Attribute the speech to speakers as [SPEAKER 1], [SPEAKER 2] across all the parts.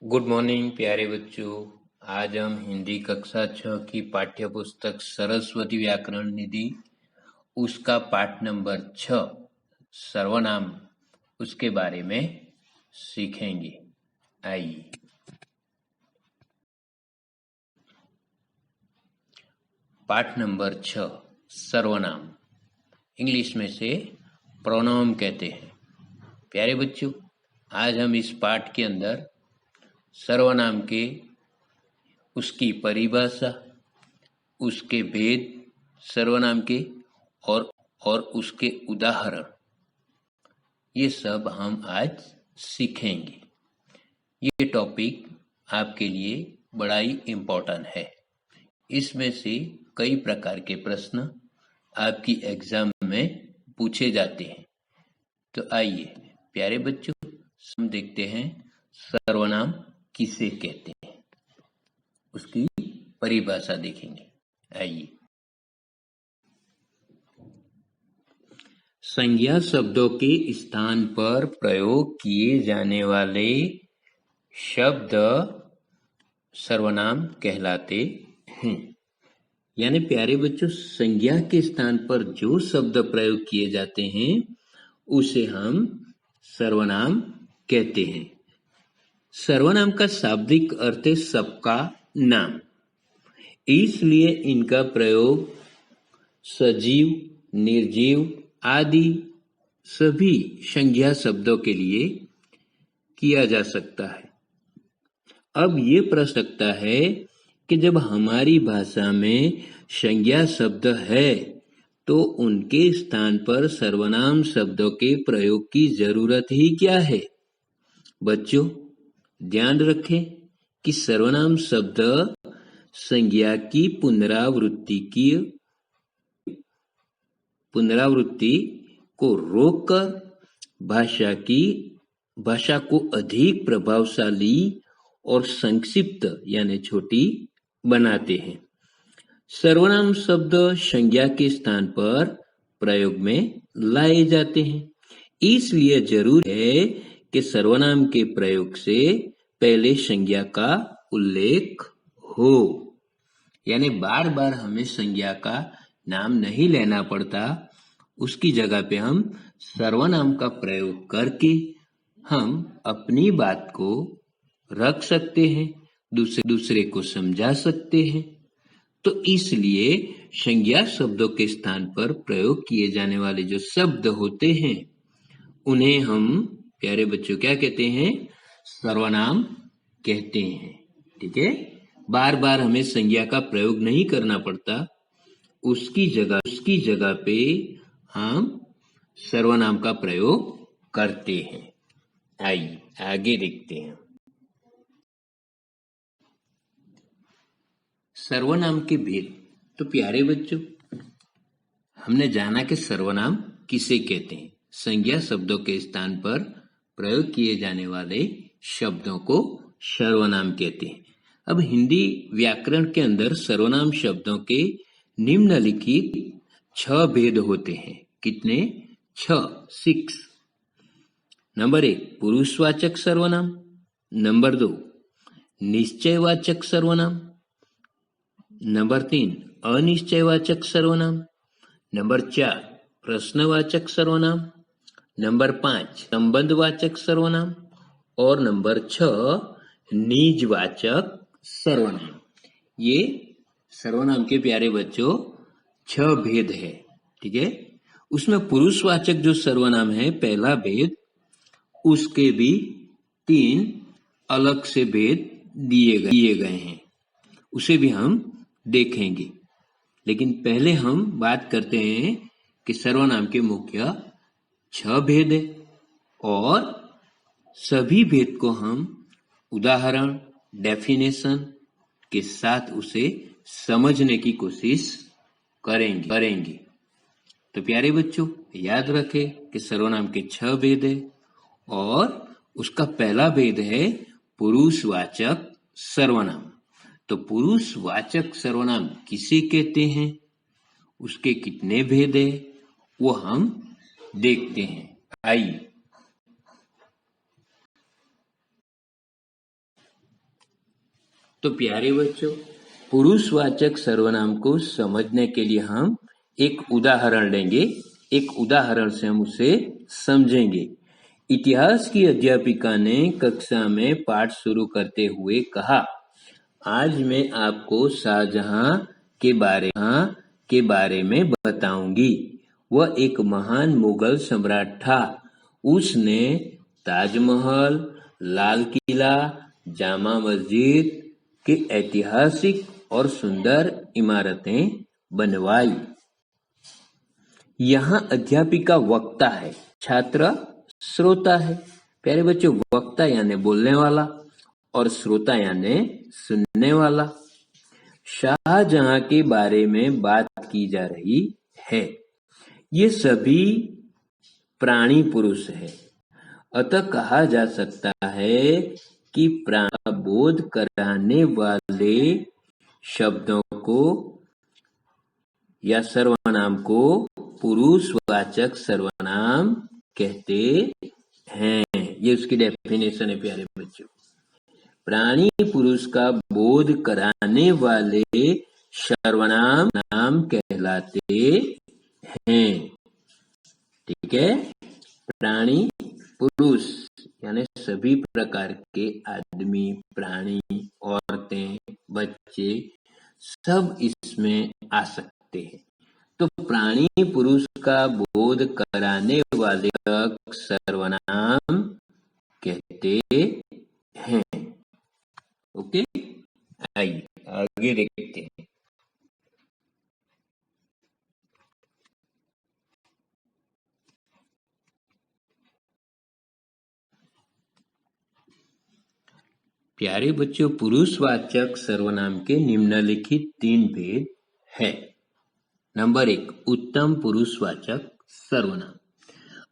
[SPEAKER 1] Good morning प्यारे बच्चों। आज हम हिंदी कक्षा 6 की पाठ्य पुस्तक सरस्वती व्याकरण निधि उसका पाठ नंबर 6 सर्वनाम उसके बारे में सीखेंगे। आइए। पाठ नंबर 6 सर्वनाम, इंग्लिश में से प्रोनाउन कहते हैं। प्यारे बच्चों, आज हम इस पाठ के अंदर सर्वनाम के उसकी परिभाषा, उसके भेद सर्वनाम के और उसके उदाहरण, ये सब हम आज सीखेंगे। ये टॉपिक आपके लिए बड़ा ही इम्पोर्टेंट है। इसमें से कई प्रकार के प्रश्न आपकी एग्जाम में पूछे जाते हैं। तो आइए प्यारे बच्चों, हम देखते हैं सर्वनाम किसे कहते हैं, उसकी परिभाषा देखेंगे। आइए। संज्ञा शब्दों के स्थान पर प्रयोग किए जाने वाले शब्द सर्वनाम कहलाते हैं। यानी प्यारे बच्चों, संज्ञा के स्थान पर जो शब्द प्रयोग किए जाते हैं उसे हम सर्वनाम कहते हैं। सर्वनाम का शाब्दिक अर्थ है सबका नाम, इसलिए इनका प्रयोग सजीव, निर्जीव आदि सभी संज्ञा शब्दों के लिए किया जा सकता है। अब ये प्रश्न उठता है कि जब हमारी भाषा में संज्ञा शब्द है तो उनके स्थान पर सर्वनाम शब्दों के प्रयोग की जरूरत ही क्या है। बच्चों, ध्यान रखें कि सर्वनाम शब्द संज्ञा की पुनरावृत्ति को रोककर भाषा को अधिक प्रभावशाली और संक्षिप्त यानी छोटी बनाते हैं। सर्वनाम शब्द संज्ञा के स्थान पर प्रयोग में लाए जाते हैं, इसलिए जरूरी है कि सर्वनाम के प्रयोग से पहले संज्ञा का उल्लेख हो। यानी बार बार हमें संज्ञा का नाम नहीं लेना पड़ता, उसकी जगह पे हम सर्वनाम का प्रयोग करके हम अपनी बात को रख सकते हैं, दूसरे को समझा सकते हैं। तो इसलिए संज्ञा शब्दों के स्थान पर प्रयोग किए जाने वाले जो शब्द होते हैं उन्हें हम प्यारे बच्चों क्या कहते हैं, सर्वनाम कहते हैं। ठीक है, बार बार हमें संज्ञा का प्रयोग नहीं करना पड़ता, उसकी जगह पे हम सर्वनाम का प्रयोग करते हैं। आइए आगे देखते हैं। सर्वनाम के भेद। तो प्यारे बच्चों, हमने जाना कि सर्वनाम किसे कहते हैं। संज्ञा शब्दों के स्थान पर प्रयोग किए जाने वाले शब्दों को सर्वनाम कहते हैं। अब हिंदी व्याकरण के अंदर सर्वनाम शब्दों के निम्नलिखित 6 भेद होते हैं। कितने? 6। नंबर 1 पुरुषवाचक सर्वनाम, नंबर 2 निश्चयवाचक सर्वनाम, नंबर 3 अनिश्चयवाचक सर्वनाम, नंबर 4 प्रश्नवाचक सर्वनाम, नंबर 5 संबंधवाचक सर्वनाम और नंबर 6 निजवाचक सर्वनाम। ये सर्वनाम के प्यारे बच्चों 6 भेद है। ठीक है, उसमें पुरुषवाचक जो सर्वनाम है, पहला भेद, उसके भी 3 अलग से भेद दिए गए हैं, उसे भी हम देखेंगे। लेकिन पहले हम बात करते हैं कि सर्वनाम के मुख्य 6 भेद है और सभी भेद को हम उदाहरण, डेफिनेशन के साथ उसे समझने की कोशिश करेंगे। तो प्यारे बच्चों, याद रखें कि सर्वनाम के 6 भेद है और उसका पहला भेद है पुरुषवाचक सर्वनाम। तो पुरुषवाचक सर्वनाम किसे कहते हैं, उसके कितने भेद है, वो हम देखते हैं। आइए। तो प्यारे बच्चों, पुरुषवाचक सर्वनाम को समझने के लिए हम एक उदाहरण लेंगे। एक उदाहरण से हम उसे समझेंगे। इतिहास की अध्यापिका ने कक्षा में पाठ शुरू करते हुए कहा, आज मैं आपको शाहजहां के बारे में बताऊंगी। वह एक महान मुगल सम्राट था। उसने ताजमहल, लाल किला, जामा मस्जिद की ऐतिहासिक और सुंदर इमारतें बनवाई। यहाँ अध्यापिका वक्ता है, छात्र श्रोता है। प्यारे बच्चों, वक्ता यानी बोलने वाला और श्रोता यानी सुनने वाला। शाहजहां के बारे में बात की जा रही है। ये सभी प्राणी पुरुष है, अतः कहा जा सकता है कि बोध कराने वाले शब्दों को या सर्वनाम को पुरुषवाचक सर्वनाम कहते हैं। ये उसकी डेफिनेशन है प्यारे बच्चों। प्राणी पुरुष का बोध कराने वाले सर्वनाम नाम कहलाते हैं। ठीक है, प्राणी पुरुष यानी सभी प्रकार के आदमी, प्राणी, औरतें, बच्चे सब इसमें आ सकते हैं। तो प्राणी पुरुष का बोध कराने वाले सर्वनाम कहते हैं। ओके, आइए आगे देखते हैं। प्यारे बच्चों, पुरुषवाचक सर्वनाम के निम्नलिखित 3 भेद है। नंबर 1, उत्तम पुरुषवाचक सर्वनाम।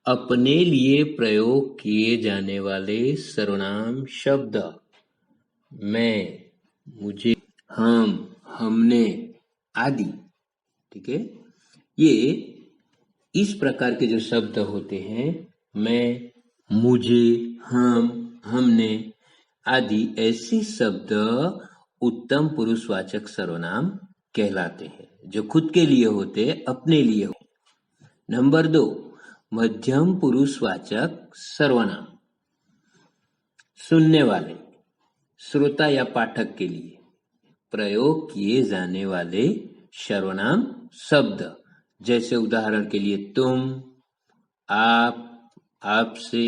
[SPEAKER 1] अपने लिए प्रयोग किए जाने वाले सर्वनाम शब्द मैं, मुझे, हम, हमने आदि। ठीक है, ये इस प्रकार के जो शब्द होते हैं, मैं, मुझे, हम, हमने आदि, ऐसे शब्द उत्तम पुरुषवाचक सर्वनाम कहलाते हैं, जो खुद के लिए होते, अपने लिए होते। नंबर 2, मध्यम पुरुषवाचक सर्वनाम। सुनने वाले, श्रोता या पाठक के लिए प्रयोग किए जाने वाले सर्वनाम शब्द, जैसे उदाहरण के लिए तुम, आप, आपसे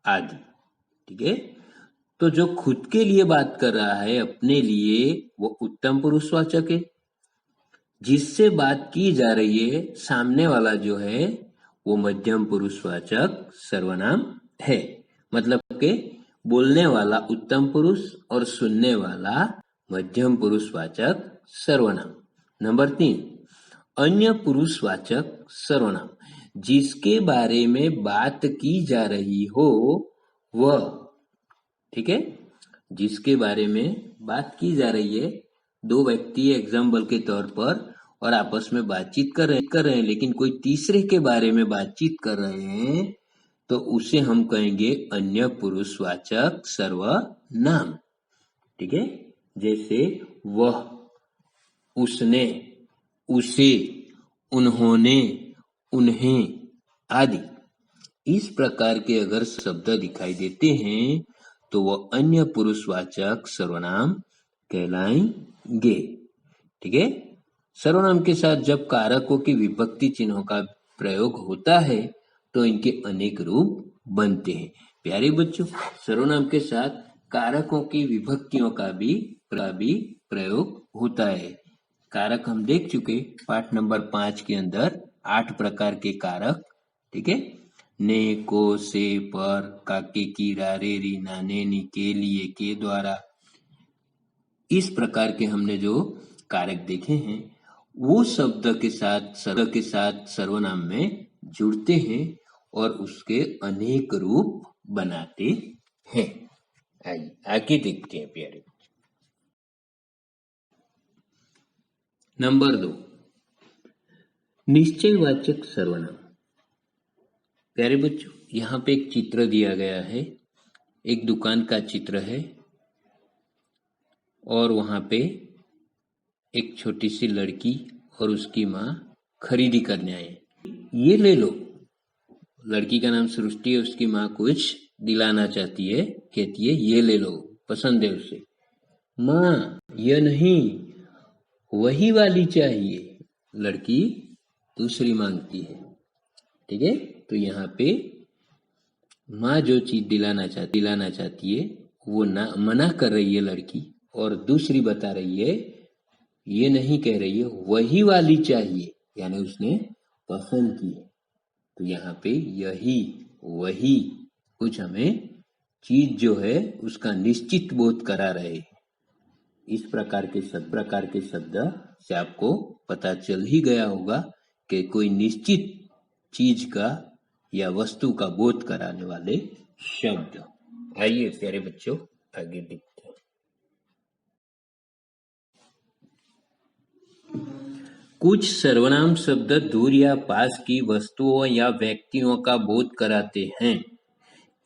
[SPEAKER 1] आदि। ठीक है, तो जो खुद के लिए बात कर रहा है, अपने लिए, वो उत्तम पुरुषवाचक है। जिससे बात की जा रही है, सामने वाला जो है, वो मध्यम पुरुषवाचक सर्वनाम है। मतलब के बोलने वाला उत्तम पुरुष और सुनने वाला मध्यम पुरुषवाचक सर्वनाम। नंबर 3, अन्य पुरुषवाचक सर्वनाम। जिसके बारे में बात की जा रही हो वह, ठीक है, जिसके बारे में बात की जा रही है, दो व्यक्ति एग्जाम्पल के तौर पर और आपस में बातचीत कर रहे हैं, लेकिन कोई तीसरे के बारे में बातचीत कर रहे हैं, तो उसे हम कहेंगे अन्य पुरुषवाचक सर्वनाम। ठीक है, जैसे वह, उसने, उसे, उन्होंने, उन्हें आदि। इस प्रकार के अगर शब्द दिखाई देते हैं तो वह अन्य पुरुषवाचक सर्वनाम कहलाएंगे। ठीक है, सर्वनाम के साथ जब कारकों की विभक्ति चिन्हों का प्रयोग होता है तो इनके अनेक रूप बनते हैं। प्यारे बच्चों, सर्वनाम के साथ कारकों की विभक्तियों का भी प्रयोग होता है। कारक हम देख चुके पाठ नंबर 5 के अंदर 8 प्रकार के कारक। ठीक है, ने, को, से, पर, काके, की, रा, रे, री, ना, ने, नी, के, लिए, के द्वारा, इस प्रकार के हमने जो कारक देखे हैं, वो शब्द के साथ सर्वनाम में जुड़ते हैं और उसके अनेक रूप बनाते हैं। आइए आगे देखते हैं प्यारे। नंबर 2, निश्चयवाचक सर्वनाम। प्यारे बच्चों, यहाँ पे एक चित्र दिया गया है, एक दुकान का चित्र है। और वहां पे एक छोटी सी लड़की और उसकी माँ खरीदी करने आए। ये ले लो। लड़की का नाम सृष्टि है, उसकी माँ कुछ दिलाना चाहती है, कहती है ये ले लो, पसंद है उसे। माँ यह नहीं, वही वाली चाहिए, लड़की दूसरी मांगती है। ठीक है, तो यहाँ पे माँ जो चीज दिलाना चाहती है वो ना मना कर रही है लड़की, और दूसरी बता रही है, ये नहीं कह रही है वही वाली चाहिए, यानी उसने पसंद की है। तो यहाँ पे यही वही कुछ हमें चीज जो है उसका निश्चित बोध करा रहे। इस प्रकार के शब्द से आपको पता चल ही गया होगा कि कोई निश्चित चीज का या वस्तु का बोध कराने वाले शब्द। आइए प्यारे बच्चों आगे देखते हैं। कुछ सर्वनाम शब्द दूर या पास की वस्तुओं या व्यक्तियों का बोध कराते हैं।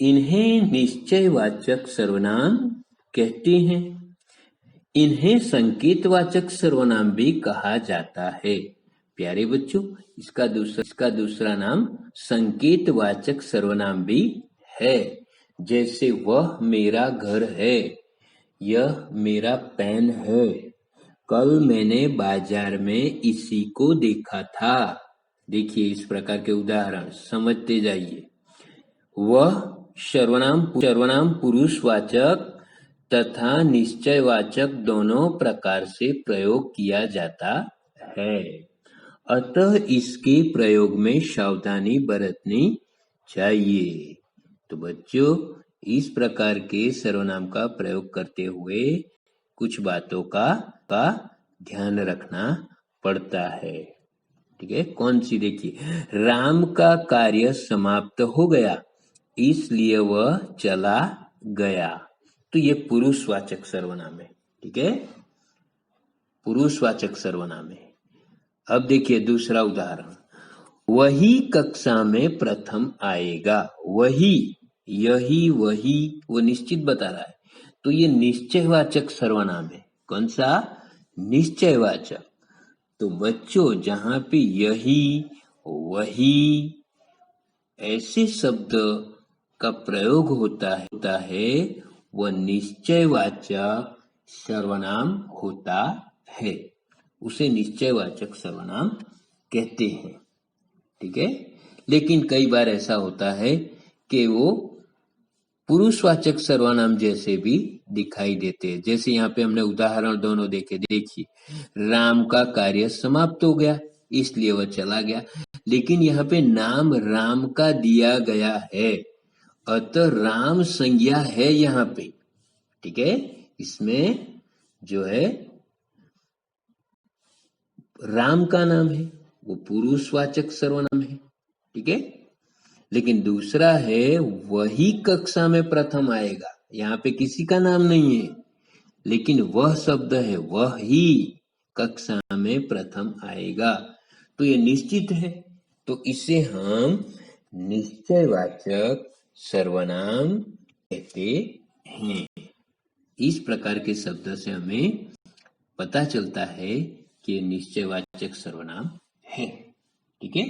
[SPEAKER 1] इन्हें निश्चयवाचक सर्वनाम कहते हैं। इन्हें संकेतवाचक सर्वनाम भी कहा जाता है। प्यारे बच्चों, इसका दूसरा नाम संकेतवाचक सर्वनाम भी है। जैसे वह मेरा घर है, यह मेरा पेन है, कल मैंने बाजार में इसी को देखा था। देखिए इस प्रकार के उदाहरण समझते जाइए। वह सर्वनाम पुरुषवाचक तथा निश्चयवाचक दोनों प्रकार से प्रयोग किया जाता है, अतः इसके प्रयोग में सावधानी बरतनी चाहिए। तो बच्चों, इस प्रकार के सर्वनाम का प्रयोग करते हुए कुछ बातों का ध्यान रखना पड़ता है। ठीक है, कौन सी? देखिए, राम का कार्य समाप्त हो गया इसलिए वह चला गया, तो ये पुरुषवाचक सर्वनाम है। ठीक है, पुरुषवाचक सर्वनाम है। अब देखिए दूसरा उदाहरण, वही कक्षा में प्रथम आएगा। वही, यही, वही, वो निश्चित बता रहा है, तो ये निश्चयवाचक सर्वनाम है। कौन सा? निश्चयवाचक। तो बच्चों, जहां पे यही, वही ऐसे शब्द का प्रयोग होता है वह निश्चयवाचक सर्वनाम होता है, उसे निश्चयवाचक सर्वनाम कहते हैं। ठीक है, लेकिन कई बार ऐसा होता है कि वो पुरुषवाचक सर्वनाम जैसे भी दिखाई देते हैं। जैसे यहाँ पे हमने उदाहरण दोनों देखे। देखिए, राम का कार्य समाप्त हो गया इसलिए वह चला गया, लेकिन यहाँ पे नाम राम का दिया गया है, अतः राम संज्ञा है यहाँ पे। ठीक है, इसमें जो है राम का नाम है वो पुरुषवाचक सर्वनाम है। ठीक है, लेकिन दूसरा है वही कक्षा में प्रथम आएगा, यहाँ पे किसी का नाम नहीं है, लेकिन वह शब्द है, वह ही कक्षा में प्रथम आएगा, तो ये निश्चित है, तो इसे हम निश्चयवाचक सर्वनाम कहते हैं। इस प्रकार के शब्द से हमें पता चलता है कि निश्चयवाचक सर्वनाम है। ठीक है,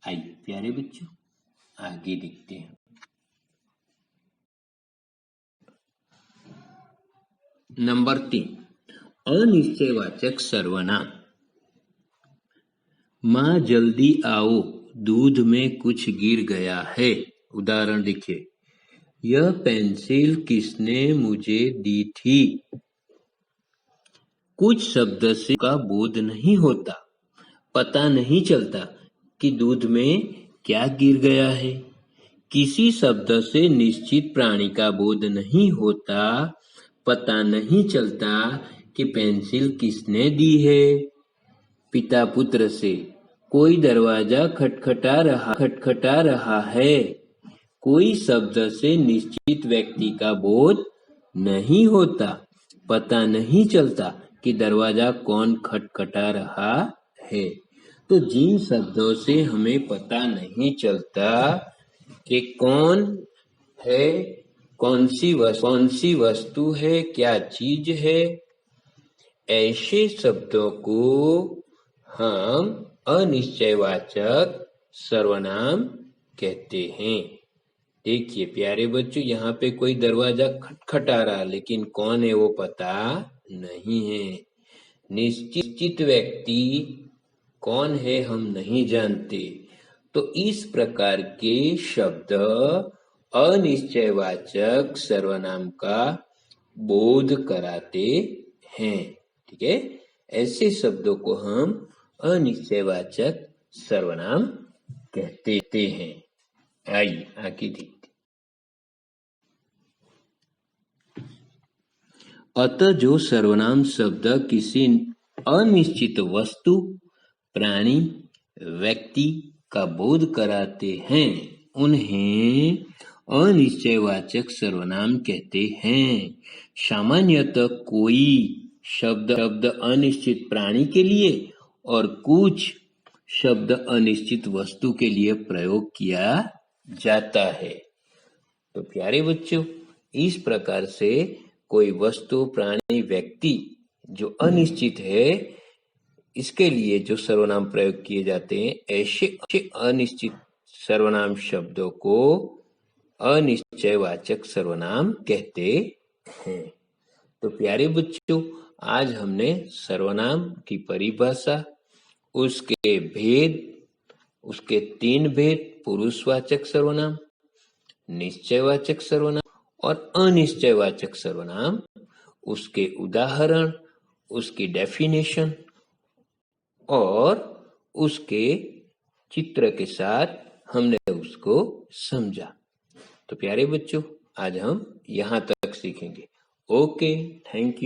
[SPEAKER 1] आइए प्यारे बच्चों आगे देखते हैं। नंबर 3, अनिश्चयवाचक सर्वनाम। माँ जल्दी आओ, दूध में कुछ गिर गया है। उदाहरण देखिए, यह पेंसिल किसने मुझे दी थी। कुछ शब्द से का बोध नहीं होता, पता नहीं चलता कि दूध में क्या गिर गया है। किसी शब्द से निश्चित प्राणी का बोध नहीं होता, पता नहीं चलता कि पेंसिल किसने दी है। पिता पुत्र से, कोई दरवाजा खटखटा रहा है। कोई शब्द से निश्चित व्यक्ति का बोध नहीं होता, पता नहीं चलता कि दरवाजा कौन खटखटा रहा है। तो जिन शब्दों से हमें पता नहीं चलता कि कौन है, कौन सी वस्तु है, क्या चीज है, ऐसे शब्दों को हम अनिश्चयवाचक सर्वनाम कहते हैं। देखिए प्यारे बच्चों, यहाँ पे कोई दरवाजा खटखटा रहा, लेकिन कौन है वो पता नहीं है। निश्चित व्यक्ति कौन है हम नहीं जानते। तो इस प्रकार के शब्द अनिश्चयवाचक सर्वनाम का बोध कराते हैं। ठीक है, ऐसे शब्दों को हम अनिश्चयवाचक सर्वनाम कहते हैं। आइए आगे देखते। अतः जो सर्वनाम शब्द किसी अनिश्चित वस्तु, प्राणी, व्यक्ति का बोध कराते हैं, उन्हें अनिश्चयवाचक सर्वनाम कहते हैं। सामान्यतः कोई शब्द अनिश्चित प्राणी के लिए और कुछ शब्द अनिश्चित वस्तु के लिए प्रयोग किया जाता है। तो प्यारे बच्चों, इस प्रकार से कोई वस्तु, प्राणी, व्यक्ति जो अनिश्चित है, इसके लिए जो सर्वनाम प्रयोग किए जाते हैं, ऐसे अनिश्चित सर्वनाम शब्दों को अनिश्चयवाचक सर्वनाम कहते हैं। तो प्यारे बच्चों, आज हमने सर्वनाम की परिभाषा, उसके भेद, उसके 3 भेद, पुरुषवाचक सर्वनाम, निश्चयवाचक सर्वनाम और अनिश्चयवाचक सर्वनाम, उसके उदाहरण, उसकी डेफिनेशन और उसके चित्र के साथ हमने उसको समझा। तो प्यारे बच्चों, आज हम यहाँ तक सीखेंगे। Okay, thank you.